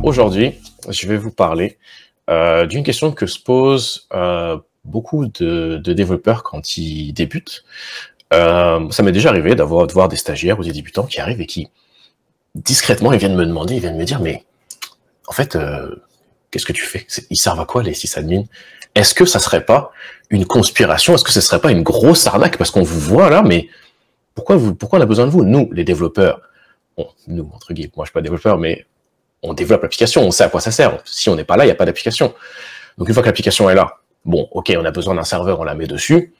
Aujourd'hui, je vais vous parler d'une question que se posent beaucoup de développeurs quand ils débutent. Ça m'est déjà arrivé de voir des stagiaires ou des débutants qui arrivent et qui, discrètement, ils viennent me demander, ils viennent me dire, mais en fait, qu'est-ce que tu fais? Ils servent à quoi les sysadmins? Est-ce que ça serait pas une conspiration? Est-ce que ce serait pas une grosse arnaque? Parce qu'on vous voit là, mais pourquoi on a besoin de vous? Nous, les développeurs, bon, nous, entre guillemets, moi je suis pas développeur, mais on développe l'application, on sait à quoi ça sert. Si on n'est pas là, il n'y a pas d'application. Donc une fois que l'application est là, bon, ok, on a besoin d'un serveur, on la met dessus,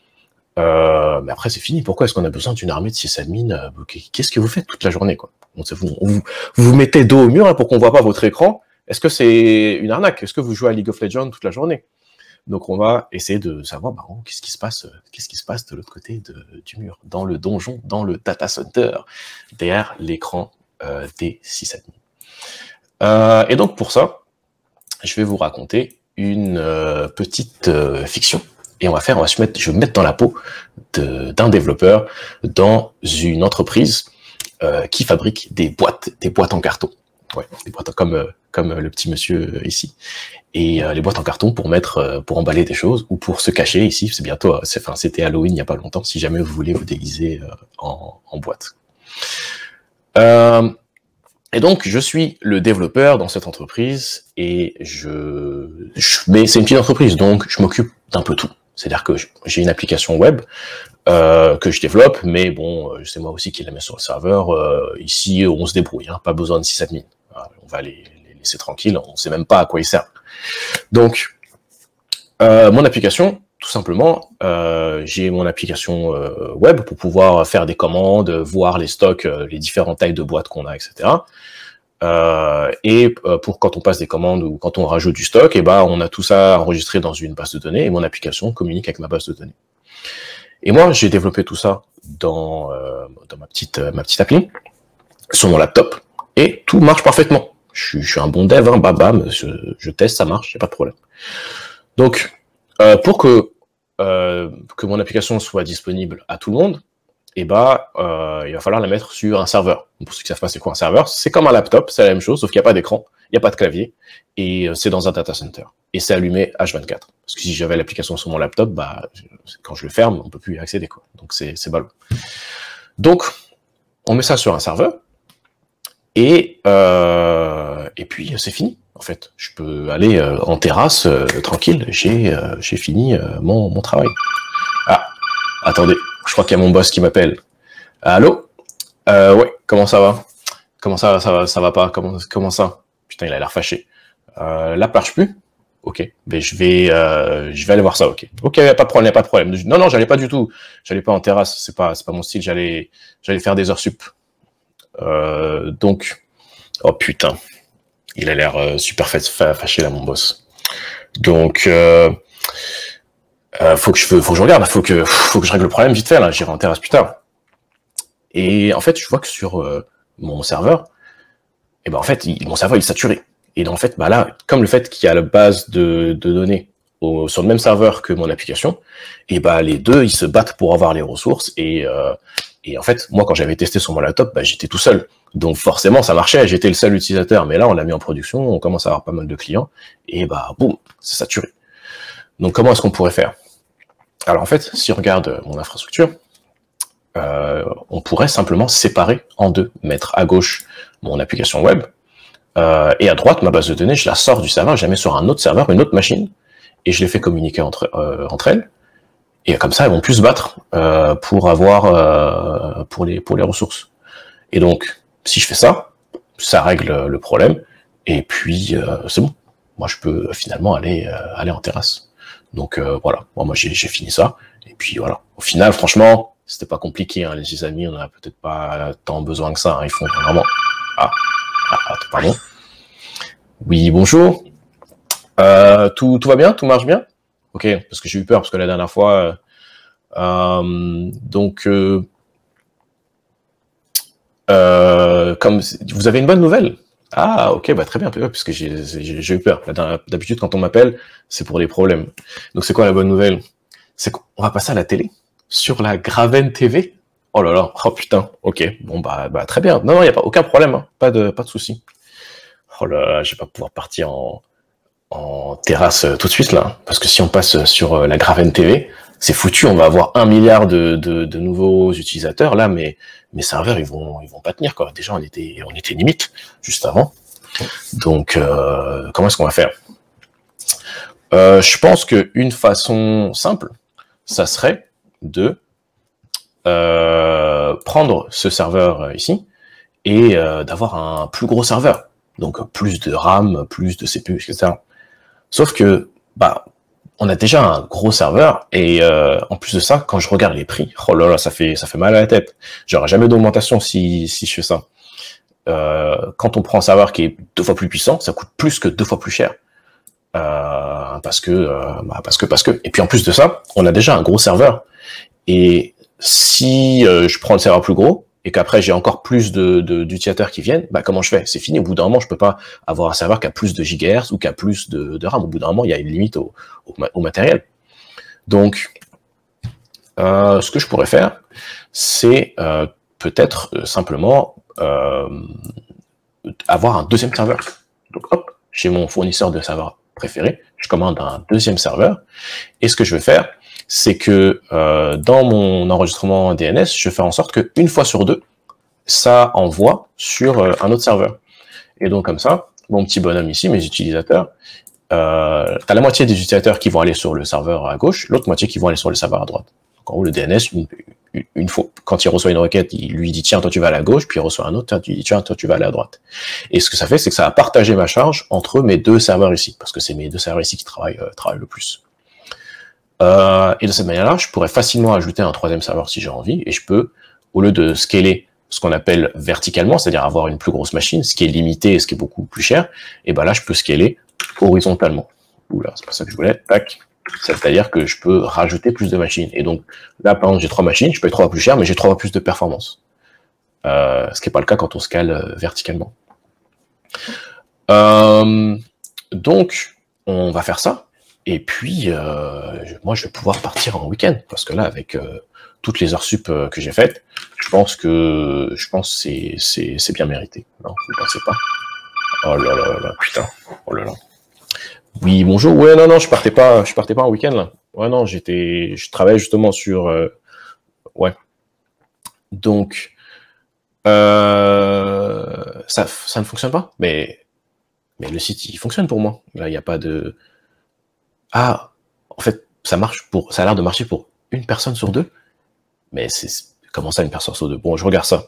mais après c'est fini. Pourquoi est-ce qu'on a besoin d'une armée de sysadmins? Qu'est-ce que vous faites toute la journée, quoi? Vous vous mettez dos au mur là, pour qu'on voit pas votre écran. Est-ce que c'est une arnaque? Est-ce que vous jouez à League of Legends toute la journée? Donc on va essayer de savoir qu'est-ce qui se passe de l'autre côté du mur, dans le donjon, dans le data center, derrière l'écran des sysadmins. Et donc pour ça, je vais vous raconter une petite fiction. Et je vais me mettre dans la peau d'un développeur dans une entreprise qui fabrique des boîtes en carton. Ouais, des boîtes comme le petit monsieur ici. Et les boîtes en carton pour emballer des choses ou pour se cacher ici. C'est bientôt, c'était Halloween il n'y a pas longtemps. Si jamais vous voulez vous déguiser en boîte. Et donc, je suis le développeur dans cette entreprise et mais c'est une petite entreprise, donc je m'occupe d'un peu tout. C'est-à-dire que j'ai une application web que je développe, mais bon, c'est moi aussi qui la mets sur le serveur. Ici, on se débrouille, hein, pas besoin de sysadmin. On va les laisser tranquilles, on ne sait même pas à quoi ils servent. Donc, mon application, tout simplement, j'ai mon application web pour pouvoir faire des commandes, voir les stocks, les différentes tailles de boîtes qu'on a, etc. Pour quand on passe des commandes ou quand on rajoute du stock, on a tout ça enregistré dans une base de données et mon application communique avec ma base de données. Et moi, j'ai développé tout ça dans ma petite appli sur mon laptop et tout marche parfaitement. Je suis un bon dev, hein, bam, je teste, ça marche, y a pas de problème. Donc, pour que mon application soit disponible à tout le monde, il va falloir la mettre sur un serveur. Pour ceux qui savent pas c'est quoi un serveur, c'est comme un laptop, c'est la même chose, sauf qu'il n'y a pas d'écran, il n'y a pas de clavier, et c'est dans un data center. Et c'est allumé H24. Parce que si j'avais l'application sur mon laptop, quand je le ferme, on peut plus y accéder, quoi. Donc c'est ballot. Donc, on met ça sur un serveur, et puis c'est fini. En fait, je peux aller en terrasse tranquille. J'ai fini mon travail. Ah, attendez, je crois qu'il y a mon boss qui m'appelle. Allô? Ouais, comment ça va? Comment ça va pas? Comment ça? Putain, il a l'air fâché. Là, marche plus? Ok, mais je vais aller voir ça. Ok, y a pas de problème. Non, j'allais pas du tout. J'allais pas en terrasse. C'est pas mon style. J'allais faire des heures sup. Donc, oh putain. Il a l'air super fâché là, mon boss. Donc, faut que je regarde, faut que je règle le problème vite fait là. J'irai en terrasse plus tard. Et en fait, je vois que sur mon serveur, en fait, mon serveur il est saturé. Et en fait, là, comme le fait qu'il y a la base de données sur le même serveur que mon application, les deux ils se battent pour avoir les ressources. Et en fait, moi, quand j'avais testé sur mon laptop, j'étais tout seul. Donc forcément, ça marchait, j'étais le seul utilisateur. Mais là, on l'a mis en production, on commence à avoir pas mal de clients, et boum, c'est saturé. Donc comment est-ce qu'on pourrait faire? Alors en fait, si on regarde mon infrastructure, on pourrait simplement séparer en deux, mettre à gauche mon application web, et à droite, ma base de données, je la sors du serveur, je la mets sur un autre serveur, une autre machine, et je les fais communiquer entre elles. Et comme ça, elles vont plus se battre pour les ressources. Et donc, si je fais ça, ça règle le problème. Et puis, c'est bon. Moi, je peux finalement aller en terrasse. Donc voilà. Moi, j'ai fini ça. Et puis voilà. Au final, franchement, c'était pas compliqué. Hein, les amis, on n'a peut-être pas tant besoin que ça. Hein. Ils font vraiment. Pardon. Oui, bonjour. Tout va bien? Tout marche bien? Ok, parce que j'ai eu peur, parce que la dernière fois, comme vous avez une bonne nouvelle? Ah, ok, très bien, parce que j'ai eu peur. D'habitude, quand on m'appelle, c'est pour des problèmes. Donc, c'est quoi la bonne nouvelle? C'est qu'on va passer à la télé, sur la Graven TV. Oh là là, oh putain, ok, bon très bien. Non, il n'y a pas aucun problème, hein. Pas de souci. Oh là là, je vais pas pouvoir partir en terrasse tout de suite là, parce que si on passe sur la Graven TV, c'est foutu, on va avoir 1 milliard de nouveaux utilisateurs là, mais mes serveurs ils vont pas tenir quoi. Déjà on était limite juste avant. Donc comment est-ce qu'on va faire? Je pense qu'une façon simple, ça serait de prendre ce serveur ici et d'avoir un plus gros serveur. Donc plus de RAM, plus de CPU, etc. Sauf que bah on a déjà un gros serveur et en plus de ça, quand je regarde les prix, oh là là, ça fait mal à la tête. J'aurai jamais d'augmentation si je fais ça. Quand on prend un serveur qui est 2 fois plus puissant, ça coûte plus que 2 fois plus cher. Parce que. Et puis en plus de ça, on a déjà un gros serveur. Et si je prends le serveur plus gros, et qu'après j'ai encore plus d'utilisateurs qui viennent, bah comment je fais? C'est fini, au bout d'un moment, je peux pas avoir un serveur qui a plus de gigahertz ou qui a plus de RAM. Au bout d'un moment, il y a une limite au matériel. Donc, ce que je pourrais faire, c'est peut-être simplement avoir un deuxième serveur. Donc hop, chez mon fournisseur de serveurs préféré, je commande un deuxième serveur, et ce que je vais faire, c'est que dans mon enregistrement DNS, je fais en sorte qu'une fois sur deux, ça envoie sur un autre serveur. Et donc comme ça, mon petit bonhomme ici, mes utilisateurs, t'as la moitié des utilisateurs qui vont aller sur le serveur à gauche, l'autre moitié qui vont aller sur le serveur à droite. Donc en gros, le DNS, une fois, quand il reçoit une requête, il lui dit tiens, toi tu vas à la gauche, puis il reçoit un autre, tu dis tiens, toi tu vas aller à droite. Et ce que ça fait, c'est que ça va partager ma charge entre mes deux serveurs ici, parce que c'est mes deux serveurs ici qui travaillent le plus. Et de cette manière-là, je pourrais facilement ajouter un troisième serveur si j'ai envie, et je peux, au lieu de scaler ce qu'on appelle verticalement, c'est-à-dire avoir une plus grosse machine, ce qui est limité et ce qui est beaucoup plus cher, et ben là, je peux scaler horizontalement. Oula, c'est pas ça que je voulais, tac. C'est-à-dire que je peux rajouter plus de machines. Et donc, là, par exemple, j'ai 3 machines, je paye 3 fois plus cher, mais j'ai 3 fois plus de performance. Ce qui n'est pas le cas quand on scale verticalement. Donc, on va faire ça. Et puis, moi, je vais pouvoir partir en week-end. Parce que là, avec toutes les heures sup que j'ai faites, je pense que c'est bien mérité. Non, vous ne pensez pas? Oh là là là, putain. Oh là là. Oui, bonjour. Ouais, non, je partais pas en week-end, là. Ouais, non, je travaillais justement sur, ouais. Donc, ça ne fonctionne pas. Mais le site, il fonctionne pour moi. Là, il n'y a pas de, ah, en fait, ça a l'air de marcher pour une personne sur deux. Mais comment ça, une personne sur deux? Bon, je regarde ça.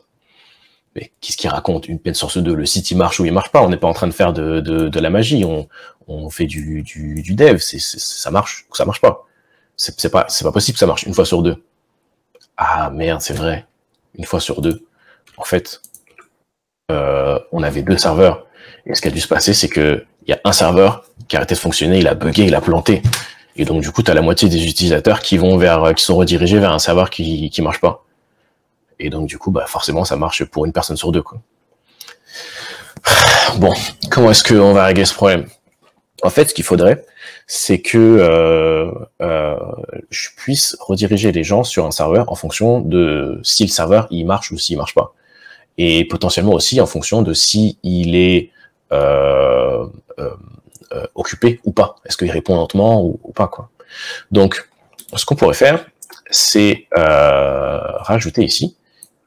Mais qu'est-ce qu'il raconte? Une personne sur deux, le site il marche ou il marche pas? On n'est pas en train de faire de la magie. On fait du dev. Ça marche ou ça marche pas. C'est pas possible que ça marche une fois sur deux. Ah merde, c'est vrai. Une fois sur deux. En fait, on avait 2 serveurs. Et ce qui a dû se passer, c'est que il y a un serveur qui a arrêté de fonctionner, il a bugué, il a planté. Et donc du coup, tu as la moitié des utilisateurs qui sont redirigés vers un serveur qui marche pas. Et donc du coup, bah forcément, ça marche pour une personne sur deux, quoi. Bon, comment est-ce qu'on va régler ce problème? En fait, ce qu'il faudrait, c'est que je puisse rediriger les gens sur un serveur en fonction de si le serveur il marche ou s'il marche pas, et potentiellement aussi en fonction de si il est occupé ou pas. Est-ce qu'il répond lentement ou pas, quoi. Donc, ce qu'on pourrait faire, c'est rajouter ici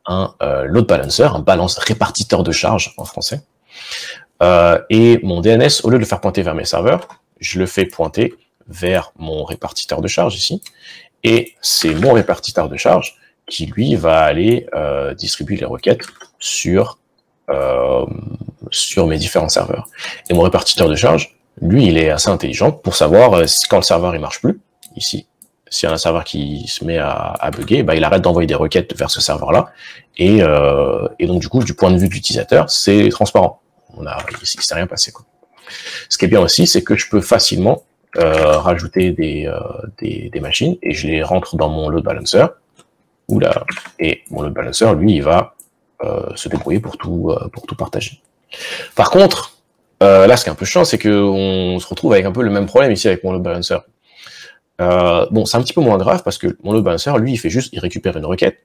un load balancer, un balance répartiteur de charge en français. Et mon DNS, au lieu de le faire pointer vers mes serveurs, je le fais pointer vers mon répartiteur de charge ici. Et c'est mon répartiteur de charge qui, lui, va aller distribuer les requêtes sur mes différents serveurs. Et mon répartiteur de charge, lui, il est assez intelligent pour savoir si quand le serveur il marche plus, ici, s'il y a un serveur qui se met à bugger, bah, il arrête d'envoyer des requêtes vers ce serveur-là. Et donc, du coup, du point de vue de l'utilisateur, c'est transparent. Il ne s'est rien passé, quoi. Ce qui est bien aussi, c'est que je peux facilement rajouter des machines et je les rentre dans mon load balancer. Oula. Et mon load balancer, lui, il va se débrouiller pour tout partager. Par contre, là, ce qui est un peu chiant, c'est qu'on se retrouve avec un peu le même problème ici avec mon load balancer. Bon, c'est un petit peu moins grave parce que mon load balancer, lui, il récupère une requête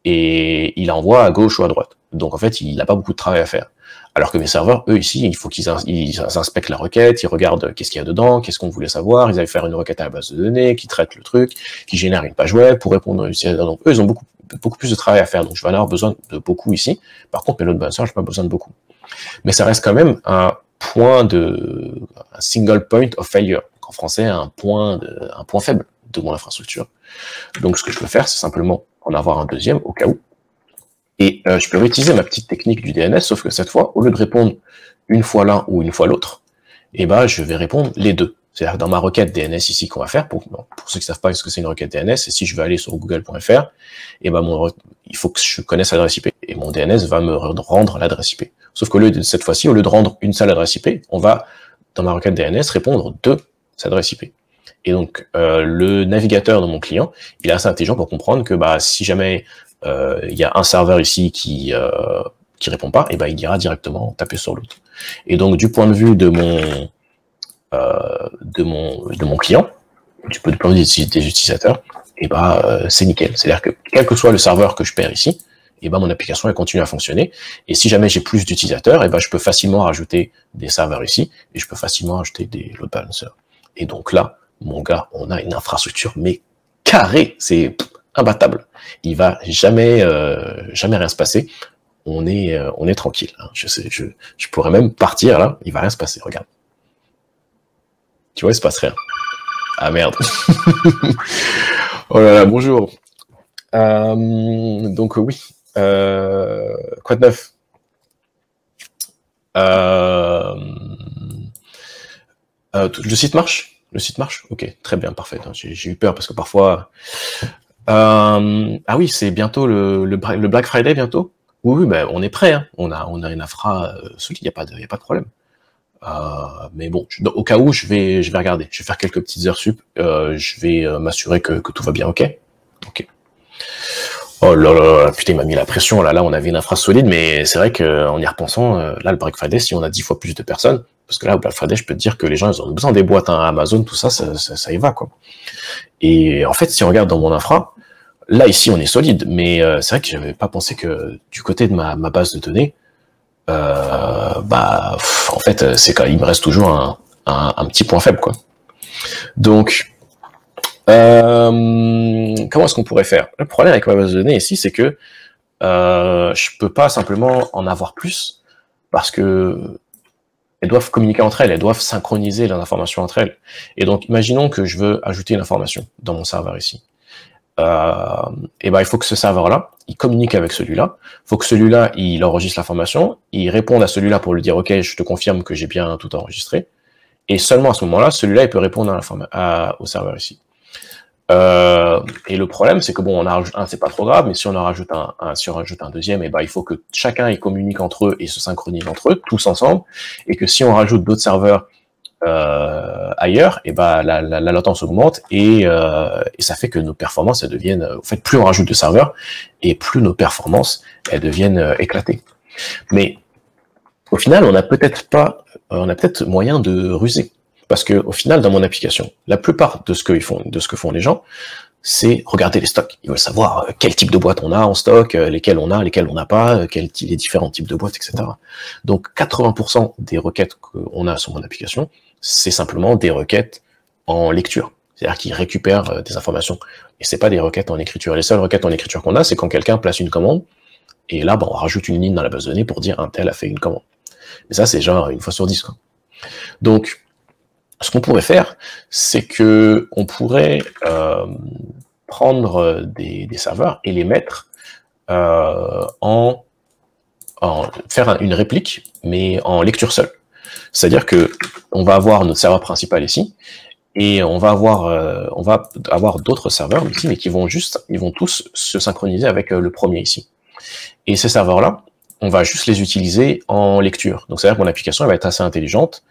et il envoie à gauche ou à droite. Donc, en fait, il n'a pas beaucoup de travail à faire. Alors que mes serveurs, eux, ici, il faut qu'ils inspectent la requête, ils regardent qu'est-ce qu'il y a dedans, qu'est-ce qu'on voulait savoir, ils allaient faire une requête à la base de données, qui traite le truc, qui génère une page web pour répondre aux utilisateurs. Donc, eux, ils ont beaucoup plus de travail à faire. Donc, je vais en avoir besoin de beaucoup ici. Par contre, mes load balancers, j'ai pas besoin de beaucoup. Mais ça reste quand même un single point of failure. En français, un point faible de mon infrastructure. Donc, ce que je peux faire, c'est simplement en avoir un deuxième au cas où. Et je peux réutiliser ma petite technique du DNS, sauf que cette fois, au lieu de répondre une fois l'un ou une fois l'autre, eh ben, je vais répondre les deux. C'est-à-dire que dans ma requête DNS ici qu'on va faire, pour ceux qui ne savent pas ce que c'est une requête DNS, et si je vais aller sur google.fr, eh ben, il faut que je connaisse l'adresse IP. Et mon DNS va me rendre l'adresse IP. Sauf qu'au lieu de cette fois-ci, au lieu de rendre une seule adresse IP, on va, dans ma requête DNS, répondre deux adresses IP. Et donc, le navigateur de mon client, il est assez intelligent pour comprendre que si jamais il y a un serveur ici qui répond pas, et ben il ira directement taper sur l'autre. Et donc du point de vue de mon client, du point de vue des utilisateurs, et c'est nickel. C'est-à-dire que quel que soit le serveur que je perds ici, et mon application elle continue à fonctionner. Et si jamais j'ai plus d'utilisateurs, et je peux facilement rajouter des serveurs ici, et je peux facilement rajouter des load balancers. Et donc là, mon gars, on a une infrastructure mais carrée, c'est imbattable. Il va jamais rien se passer. On est tranquille. Hein. Je pourrais même partir là. Il va rien se passer. Regarde. Tu vois, il se passe rien. Ah merde. Oh là là, bonjour. Donc oui. Quoi de neuf? Le site marche? Le site marche? Ok, très bien, parfait. J'ai eu peur parce que parfois. Ah oui, c'est bientôt le Black Friday bientôt. Oui, on est prêt. Hein. On a une infra solide, il y a pas de problème. Mais bon, au cas où, je vais regarder. Je vais faire quelques petites heures sup. Je vais m'assurer que tout va bien. Ok. Oh là là, putain, il m'a mis la pression. Là, on avait une infra solide, mais c'est vrai qu'en y repensant, là, le Black Friday, si on a 10 fois plus de personnes, parce que là, au Black Friday, je peux te dire que les gens, ils ont besoin des boîtes, hein, Amazon, tout ça y va, quoi. Et en fait, si on regarde dans mon infra, là, ici, on est solide, mais c'est vrai que j'avais pas pensé que du côté de ma base de données, en fait, c'est quand il me reste toujours un petit point faible, quoi. Donc, comment est-ce qu'on pourrait faire? Le problème avec ma base de données ici, c'est que je peux pas simplement en avoir plus parce que elles doivent communiquer entre elles, elles doivent synchroniser les informations entre elles. Et donc, imaginons que je veux ajouter une information dans mon serveur ici. Il faut que ce serveur-là, il communique avec celui-là. Il faut que celui-là, il enregistre l'information, il réponde à celui-là pour lui dire « Ok, je te confirme que j'ai bien tout enregistré ». Et seulement à ce moment-là, celui-là, il peut répondre au serveur ici. Et le problème, c'est que bon, on en rajoute un, c'est pas trop grave, mais si on en rajoute si on rajoute un deuxième, il faut que chacun ils communique entre eux et se synchronise entre eux, tous ensemble, et que si on rajoute d'autres serveurs ailleurs, la latence augmente et ça fait que nos performances elles deviennent, en fait, plus on rajoute de serveurs et plus nos performances elles deviennent éclatées. Mais au final, on a peut-être moyen de ruser. Parce que au final, dans mon application, la plupart de ce que font les gens, c'est regarder les stocks. Ils veulent savoir quel type de boîte on a en stock, lesquelles on n'a pas, les différents types de boîtes, etc. Donc 80% des requêtes qu'on a sur mon application, c'est simplement des requêtes en lecture. C'est-à-dire qu'ils récupèrent des informations. Et c'est pas des requêtes en écriture. Les seules requêtes en écriture qu'on a, c'est quand quelqu'un place une commande, et là, on rajoute une ligne dans la base de données pour dire un tel a fait une commande. Mais ça, c'est genre une fois sur 10, quoi. Donc, ce qu'on pourrait faire, c'est que on pourrait prendre des serveurs et les mettre faire une réplique, mais en lecture seule. C'est-à-dire que on va avoir notre serveur principal ici, et on va avoir d'autres serveurs ici, mais ils vont tous se synchroniser avec le premier ici. Et ces serveurs-là, on va juste les utiliser en lecture. Donc c'est-à-dire que mon application elle va être assez intelligente.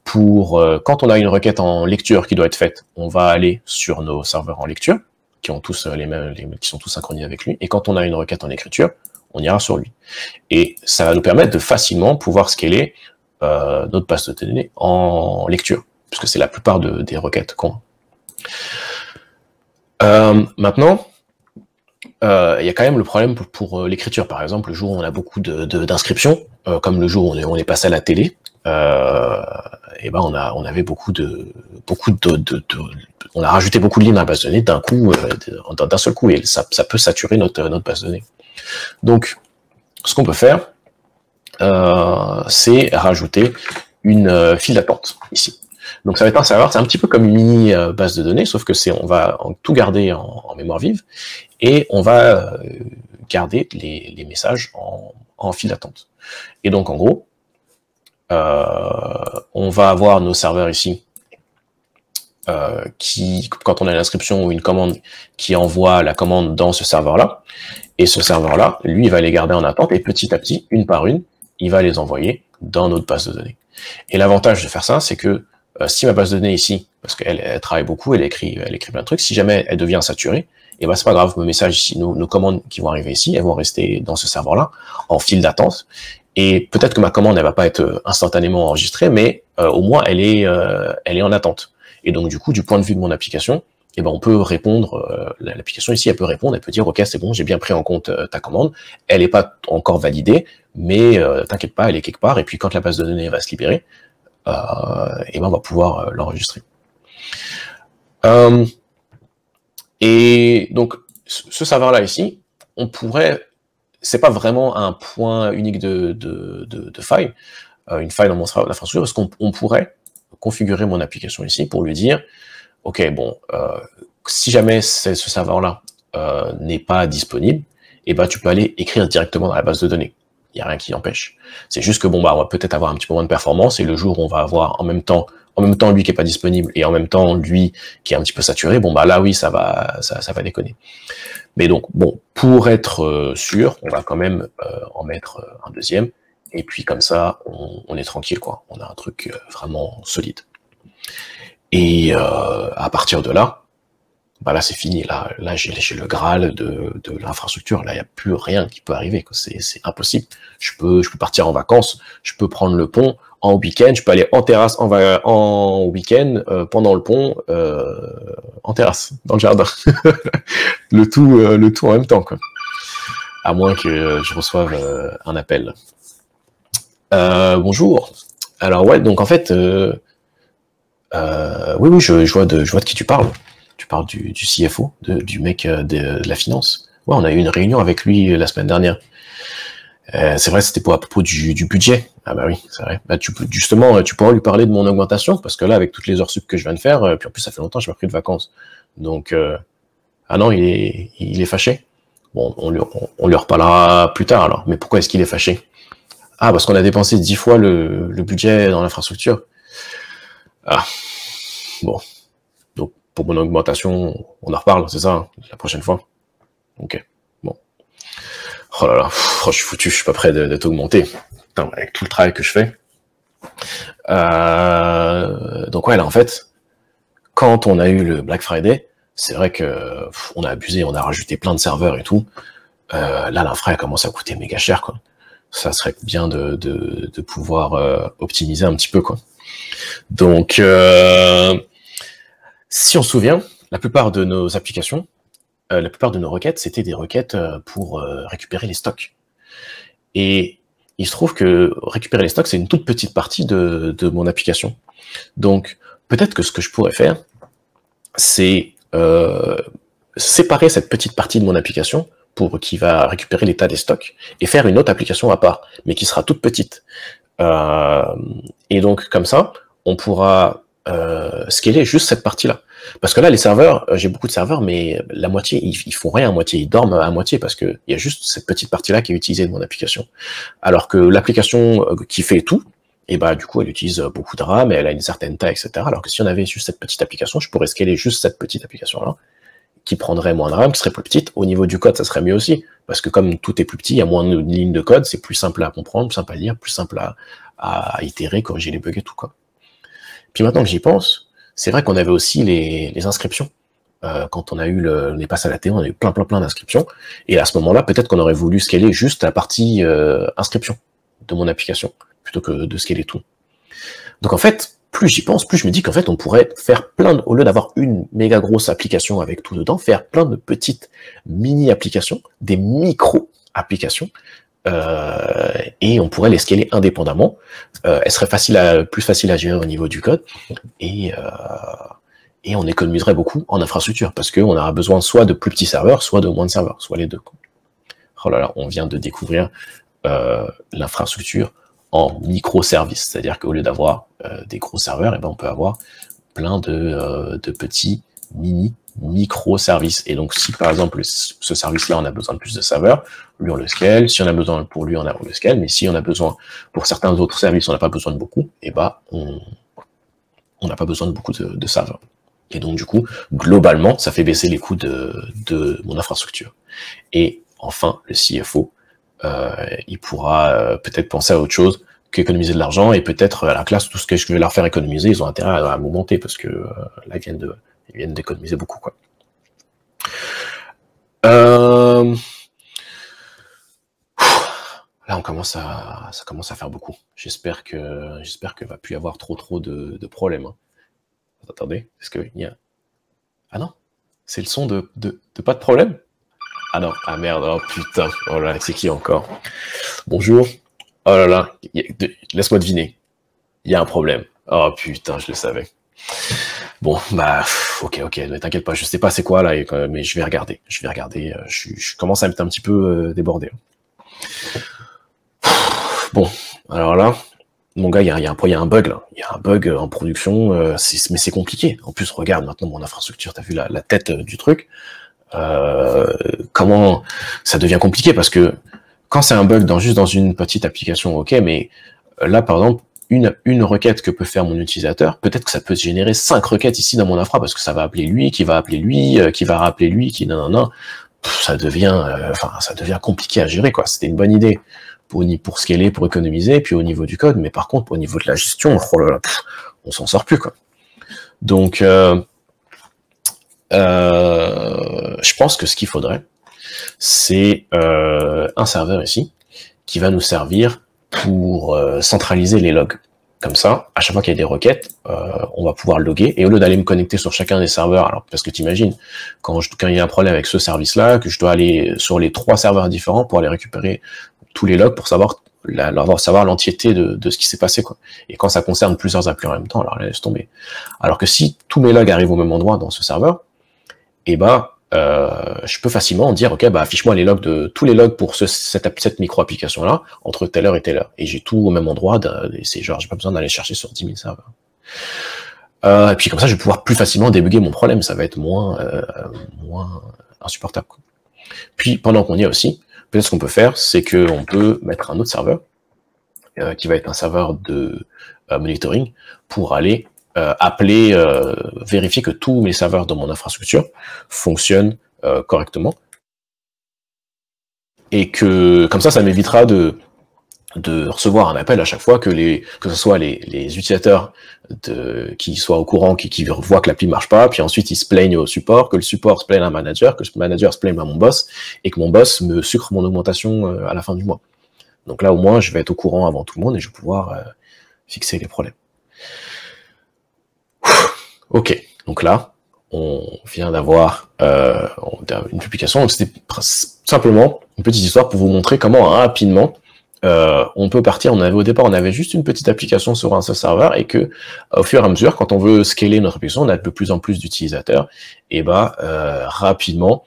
Pour quand on a une requête en lecture qui doit être faite, on va aller sur nos serveurs en lecture, qui ont tous qui sont tous synchronisés avec lui, et quand on a une requête en écriture, on ira sur lui. Et ça va nous permettre de facilement pouvoir scaler notre base de données en lecture, puisque c'est la plupart des requêtes qu'on a. Maintenant, il y a quand même le problème pour l'écriture. Par exemple, le jour où on a beaucoup d'inscriptions, comme le jour où on est passé à la télé, et ben on avait on a rajouté beaucoup de lignes dans la base de données d'un coup, d'un seul coup, et ça peut saturer notre base de données. Donc, ce qu'on peut faire, c'est rajouter une file d'attente ici. Donc ça va être un serveur, c'est un petit peu comme une mini base de données, sauf que on va tout garder en mémoire vive, et on va garder les messages en file d'attente. Et donc en gros, on va avoir nos serveurs ici, qui, quand on a une inscription ou une commande, qui envoie la commande dans ce serveur-là, et ce serveur-là, lui, il va les garder en attente, et petit à petit, une par une, il va les envoyer dans notre base de données. Et l'avantage de faire ça, c'est que si ma base de données ici, parce qu'elle travaille beaucoup, elle écrit plein de trucs, si jamais elle devient saturée, et ben c'est pas grave, nos messages ici, nos commandes qui vont arriver ici, elles vont rester dans ce serveur-là, en file d'attente, et peut-être que ma commande, elle va pas être instantanément enregistrée, mais au moins elle est en attente. Et donc du coup, du point de vue de mon application, et ben on peut répondre, l'application ici, elle peut répondre, elle peut dire, ok, c'est bon, j'ai bien pris en compte ta commande, elle n'est pas encore validée, mais t'inquiète pas, elle est quelque part, et puis quand la base de données va se libérer, et ben on va pouvoir l'enregistrer. Et donc, ce serveur-là ici, on pourrait, c'est pas vraiment un point unique de faille, une faille dans mon infrastructure, parce qu'on pourrait configurer mon application ici pour lui dire, ok, bon, si jamais ce serveur-là n'est pas disponible, et ben tu peux aller écrire directement dans la base de données. Il n'y a rien qui empêche. C'est juste que bon, bah, on va peut-être avoir un petit peu moins de performance, et le jour où on va avoir en même temps lui qui est pas disponible, et en même temps lui qui est un petit peu saturé, bon, bah là, oui, ça va déconner. Mais donc, bon, pour être sûr, on va quand même en mettre un deuxième, et puis comme ça, on est tranquille, quoi. On a un truc vraiment solide. Et à partir de là, bah là c'est fini, là j'ai le Graal de l'infrastructure, là il n'y a plus rien qui peut arriver, c'est impossible. Je peux partir en vacances, je peux prendre le pont en week-end, je peux aller en terrasse en week-end, pendant le pont, en terrasse, dans le jardin. le tout en même temps, quoi. À moins que je reçoive un appel. Bonjour. Alors ouais, donc en fait, oui, je vois de qui tu parles. Tu parles du CFO, du mec de la finance. Ouais, on a eu une réunion avec lui la semaine dernière. C'est vrai, c'était à propos du budget. Ah bah oui, c'est vrai. Bah, justement, tu pourras lui parler de mon augmentation, parce que là, avec toutes les heures sup que je viens de faire, puis en plus, ça fait longtemps que je n'ai pas pris de vacances. Donc, ah non, il est fâché. Bon, on lui reparlera plus tard, alors. Mais pourquoi est-ce qu'il est fâché? Ah, parce qu'on a dépensé 10 fois le budget dans l'infrastructure. Ah, bon. Donc, pour mon augmentation, on en reparle, c'est ça, hein, la prochaine fois. Ok, bon. Oh là là, je suis foutu, je suis pas prêt d'être augmenté. Putain, avec tout le travail que je fais. Donc ouais, là, en fait, quand on a eu le Black Friday, c'est vrai que on a abusé, on a rajouté plein de serveurs et tout. Là, l'infra commence à coûter méga cher, quoi. Ça serait bien de pouvoir optimiser un petit peu, quoi. Donc, si on se souvient, la plupart de nos applications, la plupart de nos requêtes, c'était des requêtes pour récupérer les stocks. Et il se trouve que récupérer les stocks, c'est une toute petite partie de mon application. Donc, peut-être que ce que je pourrais faire, c'est séparer cette petite partie de mon application qui va récupérer l'état des stocks et faire une autre application à part, mais qui sera toute petite. Et donc, comme ça, on pourra scaler juste cette partie-là. Parce que là, les serveurs, j'ai beaucoup de serveurs, mais la moitié, ils font rien à moitié, ils dorment à moitié, parce que il y a juste cette petite partie-là qui est utilisée de mon application. Alors que l'application qui fait tout, et bah du coup, elle utilise beaucoup de RAM, et elle a une certaine taille, etc. Alors que si on avait juste cette petite application, je pourrais scaler juste cette petite application-là, qui prendrait moins de RAM, qui serait plus petite. Au niveau du code, ça serait mieux aussi, parce que comme tout est plus petit, il y a moins de lignes de code, c'est plus simple à comprendre, plus simple à lire, plus simple à itérer, corriger les bugs et tout, quoi. Puis maintenant que j'y pense, c'est vrai qu'on avait aussi les inscriptions. Quand on a eu on est passé à la télé, on a eu plein d'inscriptions. Et à ce moment-là, peut-être qu'on aurait voulu scaler juste la partie inscription de mon application, plutôt que de scaler tout. Donc en fait, plus j'y pense, plus je me dis qu'en fait, on pourrait faire au lieu d'avoir une méga grosse application avec tout dedans, faire plein de petites mini-applications, des micro-applications, et on pourrait les scaler indépendamment. Elles seraient plus faciles à gérer au niveau du code, et on économiserait beaucoup en infrastructure, parce qu'on aura besoin soit de plus petits serveurs, soit de moins de serveurs, soit les deux. Oh là là, on vient de découvrir l'infrastructure en microservices, c'est-à-dire qu'au lieu d'avoir des gros serveurs, on peut avoir plein de petits microservices. Et donc, si par exemple ce service-là, on a besoin de plus de serveurs, lui on le scale. Si on a besoin pour lui, on le scale. Mais si on a besoin pour certains autres services, on n'a pas besoin de beaucoup, on n'a pas besoin de beaucoup de serveurs. Et donc, du coup, globalement, ça fait baisser les coûts de mon infrastructure. Et enfin, le CFO, il pourra peut-être penser à autre chose qu'économiser de l'argent, et peut-être à la classe, tout ce que je vais leur faire économiser, ils ont intérêt à m'augmenter, parce que là, ils viennent d'économiser beaucoup, quoi. Là, ça commence à faire beaucoup. J'espère que va plus y avoir trop de problèmes. Hein. Attendez, est-ce qu'il y a... Ah non, c'est le son de pas de problème? Ah non, ah merde, oh putain, oh là, c'est qui encore? Bonjour. Oh là là, laisse-moi deviner. Il y a un problème. Oh putain, je le savais. Bon, bah, ok, ne t'inquiète pas, je sais pas c'est quoi là, mais je vais regarder. Je commence à être un petit peu débordé. Bon, alors là, mon gars, il y a un bug là. Il y a un bug en production, mais c'est compliqué. En plus, regarde maintenant mon infrastructure, t'as vu la tête du truc. Comment ça devient compliqué, parce que quand c'est un bug juste dans une petite application, ok, mais là, par exemple, une requête que peut faire mon utilisateur, peut-être que ça peut générer 5 requêtes ici dans mon infra, parce que ça va appeler lui, qui va appeler lui, qui va rappeler lui, qui non. Ça devient compliqué à gérer, quoi. C'était une bonne idée pour scaler, pour économiser, puis au niveau du code, mais par contre, au niveau de la gestion, oh là là, on s'en sort plus, quoi. Donc, je pense que ce qu'il faudrait, c'est un serveur ici qui va nous servir pour centraliser les logs. Comme ça, à chaque fois qu'il y a des requêtes, on va pouvoir loguer, et au lieu d'aller me connecter sur chacun des serveurs, alors parce que t'imagines, quand il y a un problème avec ce service-là, que je dois aller sur les 3 serveurs différents pour aller récupérer tous les logs pour savoir l'entièreté de ce qui s'est passé, quoi. Et quand ça concerne plusieurs applis en même temps, alors là, laisse tomber. Alors que si tous mes logs arrivent au même endroit dans ce serveur, je peux facilement dire, ok, affiche-moi tous les logs pour cette micro-application-là, entre telle heure et telle heure. Et j'ai tout au même endroit, j'ai pas besoin d'aller chercher sur 10 000 serveurs. Et puis comme ça, je vais pouvoir plus facilement débugger mon problème, ça va être moins insupportable, quoi. Puis, pendant qu'on y est aussi, peut-être ce qu'on peut faire, c'est qu'on peut mettre un autre serveur, qui va être un serveur de monitoring, pour aller vérifier que tous mes serveurs dans mon infrastructure fonctionnent correctement, et que comme ça m'évitera de recevoir un appel à chaque fois que ce soit les utilisateurs qui soient au courant, qui voient que l'appli marche pas, puis ensuite ils se plaignent au support, que le support se plaigne à un manager, que le manager se plaigne à mon boss, et que mon boss me sucre mon augmentation à la fin du mois. Donc là, au moins, je vais être au courant avant tout le monde, et je vais pouvoir fixer les problèmes. Ok, donc là, on vient d'avoir une publication. Donc c'était simplement une petite histoire pour vous montrer comment rapidement on peut partir. Au départ, on avait juste une petite application sur un seul serveur, et que au fur et à mesure, quand on veut scaler notre application, on a de plus en plus d'utilisateurs, et rapidement,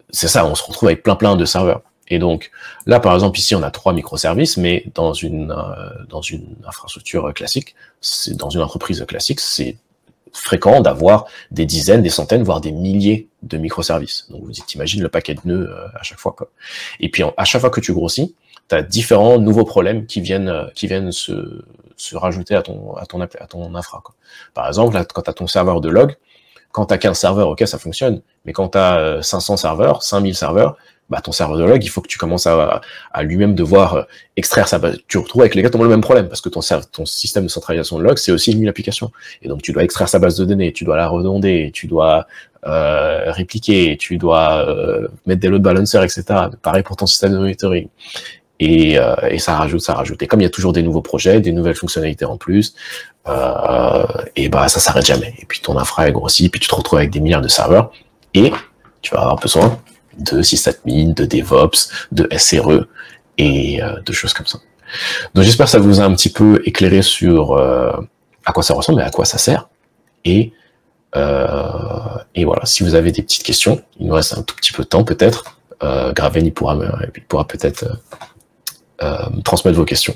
c'est ça, on se retrouve avec plein de serveurs. Et donc, là, par exemple, ici, on a 3 microservices, mais dans une infrastructure classique, dans une entreprise classique, c'est fréquent d'avoir des dizaines, des centaines, voire des milliers de microservices. Donc, vous imaginez le paquet de nœuds à chaque fois, quoi. Et puis, à chaque fois que tu grossis, tu as différents nouveaux problèmes qui viennent se rajouter à ton infra, quoi. Par exemple, là, quand tu as ton serveur de log, quand tu as 15 serveurs, ok, ça fonctionne, mais quand tu as 500 serveurs, 5000 serveurs, ton serveur de log, il faut que tu commences à lui-même devoir extraire sa base. Tu te retrouves avec exactement le même problème, parce que ton système de centralisation de log, c'est aussi une application. Et donc, tu dois extraire sa base de données, tu dois la redonder, tu dois répliquer, tu dois mettre des load balancers, etc. Pareil pour ton système de monitoring. et ça rajoute. Et comme il y a toujours des nouveaux projets, des nouvelles fonctionnalités en plus, et bah ça s'arrête jamais. Et puis ton infra est grossi, puis tu te retrouves avec des milliards de serveurs, et tu vas avoir besoin de sysadmin, de DevOps, de SRE, et de choses comme ça. Donc j'espère que ça vous a un petit peu éclairé sur à quoi ça ressemble et à quoi ça sert. Et voilà, si vous avez des petites questions, il nous reste un tout petit peu de temps peut-être, Graven il pourra peut-être me transmettre vos questions.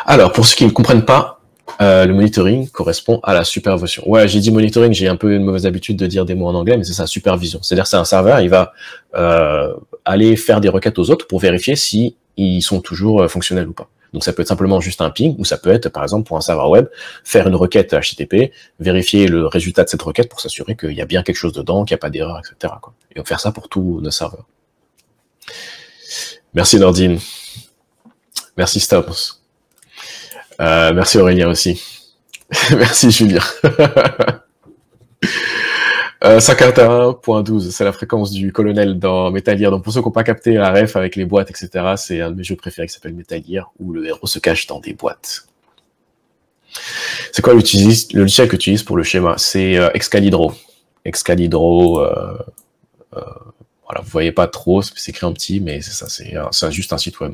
Alors, pour ceux qui ne comprennent pas, le monitoring correspond à la supervision. Ouais, j'ai dit monitoring, j'ai un peu une mauvaise habitude de dire des mots en anglais, mais c'est ça, supervision. C'est-à-dire c'est un serveur, il va aller faire des requêtes aux autres pour vérifier si ils sont toujours fonctionnels ou pas. Donc ça peut être simplement juste un ping, ou ça peut être, par exemple, pour un serveur web, faire une requête HTTP, vérifier le résultat de cette requête pour s'assurer qu'il y a bien quelque chose dedans, qu'il n'y a pas d'erreur, etc., quoi. Et on va faire ça pour tous nos serveurs. Merci Nordine. Merci Stops. Merci Aurélien aussi. Merci Julien. 51.12, c'est la fréquence du colonel dans Metal Gear. Donc pour ceux qui n'ont pas capté la ref avec les boîtes, etc., c'est un de mes jeux préférés qui s'appelle Metal Gear, où le héros se cache dans des boîtes. C'est quoi le logiciel que tu utilises pour le schéma? C'est Excalibro. Excalibro, voilà, vous voyez pas trop, c'est écrit en petit, mais c'est ça, c'est juste un site web.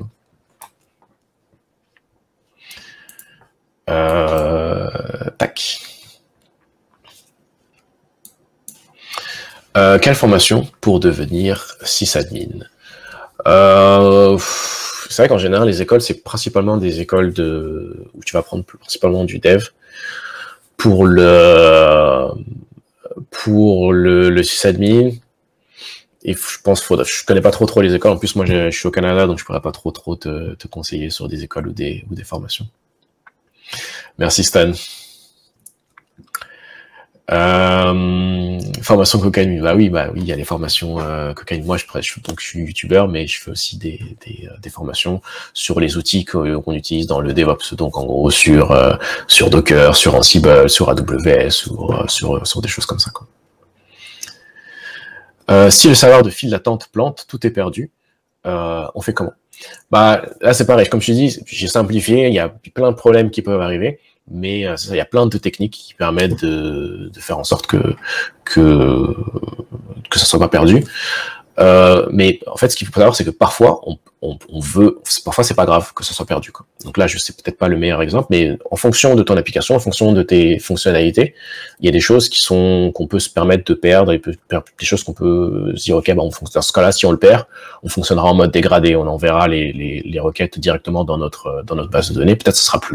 Tac. Quelle formation pour devenir sysadmin? C'est vrai qu'en général, les écoles, c'est principalement des écoles où tu vas prendre principalement du dev. Pour le sysadmin, et je pense je connais pas trop les écoles. En plus, moi, je suis au Canada, donc je pourrais pas trop te conseiller sur des écoles ou des formations. Merci Stan. Formation cocaïne, bah oui, il y a les formations cocaïne. Moi, je suis youtubeur, mais je fais aussi des formations sur les outils qu'on utilise dans le DevOps. Donc, en gros, sur Docker, sur Ansible, sur AWS, sur des choses comme ça, quoi. Si le serveur de file d'attente plante, tout est perdu. On fait comment? Bah là, c'est pareil. Comme je te dis, j'ai simplifié. Il y a plein de problèmes qui peuvent arriver. Mais il y a plein de techniques qui permettent de faire en sorte que ça soit pas perdu. Mais en fait, ce qu'il faut savoir, c'est que parfois, parfois c'est pas grave que ça soit perdu, quoi. Donc là, je sais peut-être pas le meilleur exemple, mais en fonction de ton application, en fonction de tes fonctionnalités, il y a des choses qu'on peut se permettre de perdre, et des choses qu'on peut se dire, ok, bah, dans ce cas-là, si on le perd, on fonctionnera en mode dégradé, on enverra les requêtes directement dans notre base de données. Peut-être ce sera plus lent.